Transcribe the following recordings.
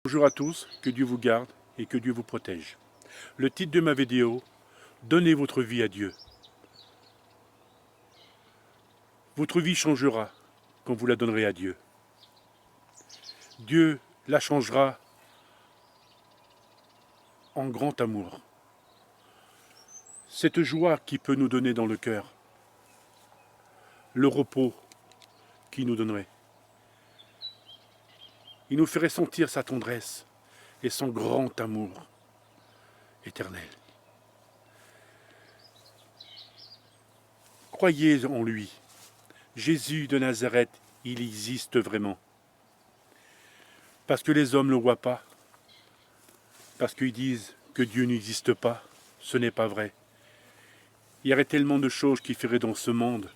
Bonjour à tous, que Dieu vous garde et que Dieu vous protège. Le titre de ma vidéo, donnez votre vie à Dieu. Votre vie changera quand vous la donnerez à Dieu. Dieu la changera en grand amour. Cette joie qui peut nous donner dans le cœur, le repos qu'il nous donnerait. Il nous ferait sentir sa tendresse et son grand amour éternel. Croyez en lui. Jésus de Nazareth, il existe vraiment. Parce que les hommes ne le voient pas, parce qu'ils disent que Dieu n'existe pas, ce n'est pas vrai. Il y aurait tellement de choses qu'il ferait dans ce monde.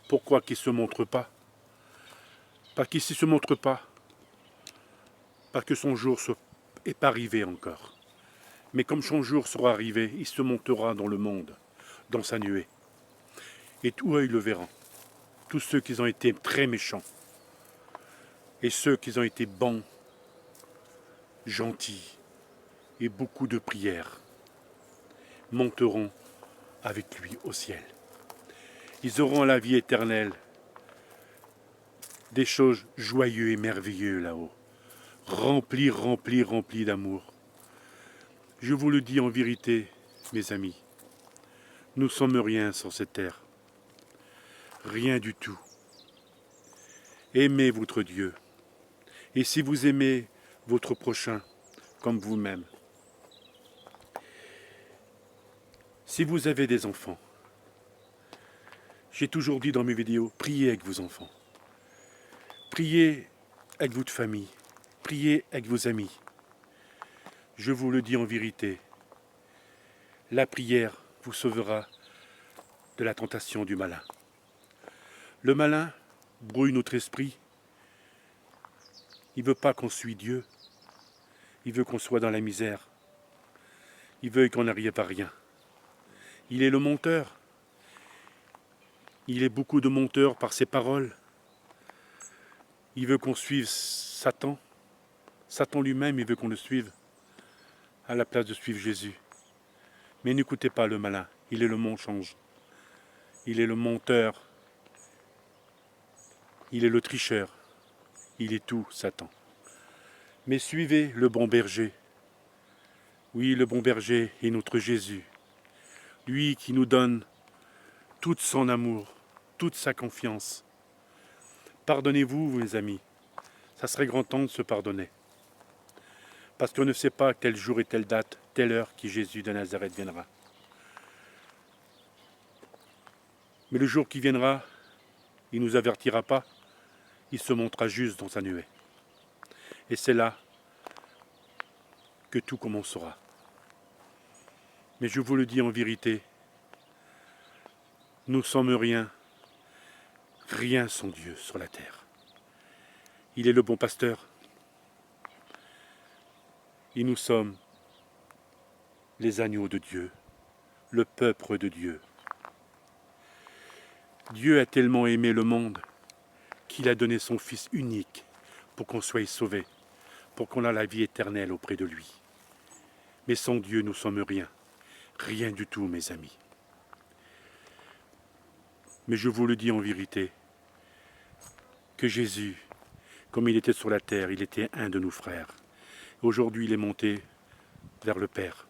Pourquoi qu'il ne se montre pas? Parce qu'il ne se montre pas. Parce que son jour n'est pas arrivé encore. Mais comme son jour sera arrivé, il se montera dans le monde, dans sa nuée. Et tout œil le verra. Tous ceux qui ont été très méchants. Et ceux qui ont été bons, gentils, et beaucoup de prières, monteront avec lui au ciel. Ils auront la vie éternelle, des choses joyeuses et merveilleuses là-haut, remplis, remplis, remplis d'amour. Je vous le dis en vérité, mes amis, nous ne sommes rien sur cette terre, rien du tout. Aimez votre Dieu, et si vous aimez votre prochain comme vous-même, si vous avez des enfants, j'ai toujours dit dans mes vidéos, priez avec vos enfants. Priez avec votre famille. Priez avec vos amis. Je vous le dis en vérité, la prière vous sauvera de la tentation du malin. Le malin brouille notre esprit. Il ne veut pas qu'on suive Dieu. Il veut qu'on soit dans la misère. Il veut qu'on n'arrive à rien. Il est le menteur. Il est beaucoup de menteurs par ses paroles. Il veut qu'on suive Satan. Satan lui-même, il veut qu'on le suive à la place de suivre Jésus. Mais n'écoutez pas le malin. Il est le mensonge. Il est le menteur. Il est le tricheur. Il est tout, Satan. Mais suivez le bon berger. Oui, le bon berger est notre Jésus. Lui qui nous donne tout son amour, toute sa confiance. Pardonnez-vous, mes amis. Ça serait grand temps de se pardonner. Parce qu'on ne sait pas tel jour et telle date, telle heure qui Jésus de Nazareth viendra. Mais le jour qui viendra, il ne nous avertira pas, il se montrera juste dans sa nuée. Et c'est là que tout commencera. Mais je vous le dis en vérité, nous ne sommes rien, rien sans Dieu sur la terre. Il est le bon pasteur. Et nous sommes les agneaux de Dieu, le peuple de Dieu. Dieu a tellement aimé le monde qu'il a donné son Fils unique pour qu'on soit sauvé, pour qu'on ait la vie éternelle auprès de lui. Mais sans Dieu, nous ne sommes rien, rien du tout, mes amis. Mais je vous le dis en vérité, que Jésus, comme il était sur la terre, il était un de nos frères. Aujourd'hui, il est monté vers le Père.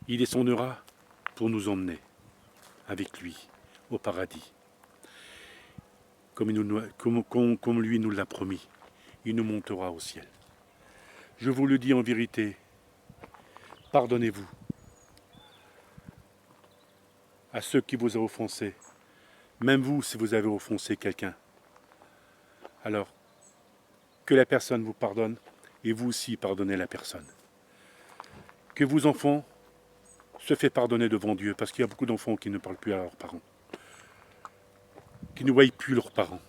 Il descendra pour nous emmener avec lui au paradis. Comme lui nous l'a promis, il nous montera au ciel. Je vous le dis en vérité, pardonnez-vous à ceux qui vous ont offensé, même vous si vous avez offensé quelqu'un. Alors, que la personne vous pardonne et vous aussi pardonnez la personne. Que vos enfants se fassent pardonner devant Dieu, parce qu'il y a beaucoup d'enfants qui ne parlent plus à leurs parents, qui ne voient plus leurs parents.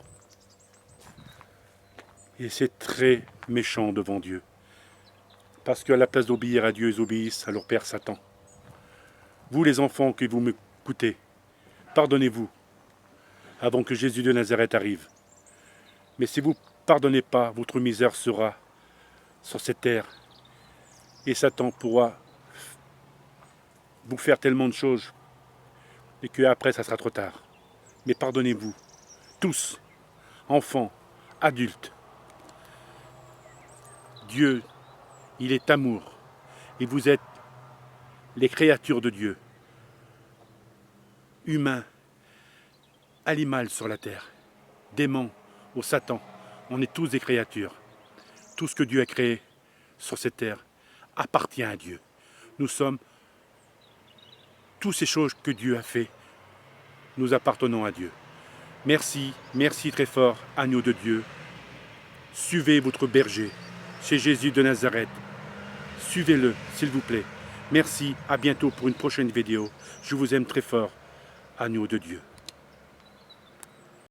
Et c'est très méchant devant Dieu. Parce qu'à la place d'obéir à Dieu, ils obéissent à leur père Satan. Vous les enfants que vous m'écoutez, pardonnez-vous avant que Jésus de Nazareth arrive. Mais si vous ne pardonnez pas, votre misère sera sur cette terre. Et Satan pourra vous faire tellement de choses et qu'après ça sera trop tard. Mais pardonnez-vous, tous, enfants, adultes. Dieu, il est amour et vous êtes les créatures de Dieu, humains, animaux sur la terre, démons ou Satan, on est tous des créatures. Tout ce que Dieu a créé sur cette terre appartient à Dieu. Nous sommes, toutes ces choses que Dieu a fait, nous appartenons à Dieu. Merci, merci très fort, agneau de Dieu. Suivez votre berger, c'est Jésus de Nazareth. Suivez-le, s'il vous plaît. Merci, à bientôt pour une prochaine vidéo. Je vous aime très fort, agneau de Dieu.